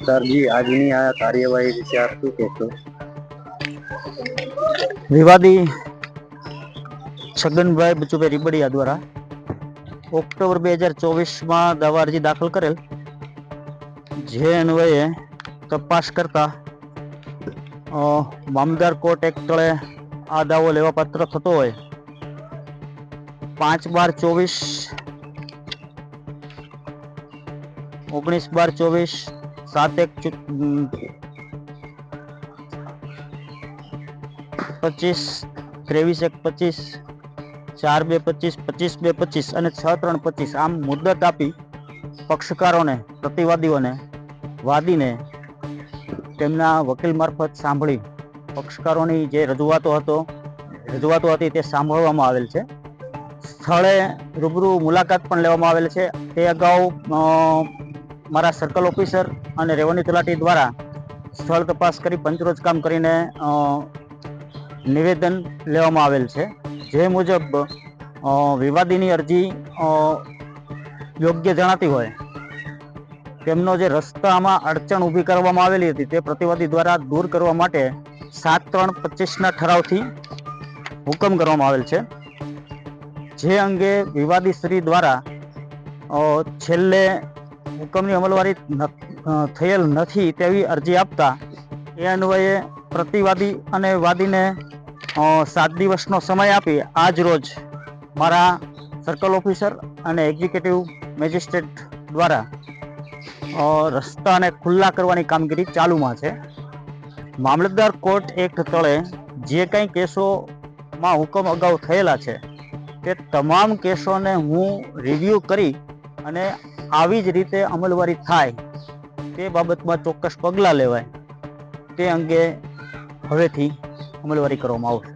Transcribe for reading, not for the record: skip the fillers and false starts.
સરજી આજની આ કાર્યવાહી વિશે આપ શું કહેશો? વિવાદી છગનભાઈ બચુભાઈ રીબડિયા દ્વારા ઓક્ટોબર 2024 દાવા અરજી દાખલ કરેલ, જે અન્વયે તપાસ કરતા મામલતદાર કોર્ટ એક્ટ તળે આ દાવો લેવા પાત્ર થતો હોય 5/12/24, 19/12/24, 7/1/25, 23/1/25, 4/2/25, 25/2/25 અને 6/3/25 આમ મુદત આપી પક્ષકારોને, પ્રતિવાદીઓને, વાદીને તેમના વકીલ મારફત સાંભળી પક્ષકારોની જે રજૂઆતો હતી તે સાંભળવામાં આવેલ છે. સ્થળે રૂબરૂ મુલાકાત પણ લેવામાં આવેલ છે. તે અગાઉ મારા સર્કલ ઓફિસર અને રેવન્યુ તલાટી દ્વારા સ્થળ તપાસ કરી પંચરોજ કામ કરીને નિવેદન લેવામાં આવેલ છે. જે મુજબ વિવાદીની અરજી યોગ્ય જણાતી હોય તેમનો જે રસ્તામાં અડચણ ઊભી કરવામાં આવેલી હતી તે પ્રતિવાદી દ્વારા દૂર કરવા માટે 7/3/25 ઠરાવથી હુકમ કરવામાં આવેલ છે. જે અંગે વિવાદી શ્રી દ્વારા છેલ્લે હુકમની અમલવારી થયેલ નથી તેવી અરજી આપતા એ અન્વયે પ્રતિવાદી અને વાદીને 7 દિવસનો સમય આપી આજ રોજ મારા સર્કલ ઓફિસર અને એક્ઝિક્યુટિવ મેજિસ્ટ્રેટ દ્વારા રસ્તાને ખુલ્લા કરવાની કામગીરી ચાલુમાં છે. મામલતદાર કોર્ટ એક્ટ તળે જે કંઈ કેસોમાં હુકમ અગાઉ થયેલા છે તે તમામ કેસોને હું રિવ્યૂ કરી અને આવી જ રીતે અમલવારી થાય તે બાબતમાં ચોક્કસ પગલાં લેવાય તે અંગે હવેથી અમલવારી કરવામાં આવશે.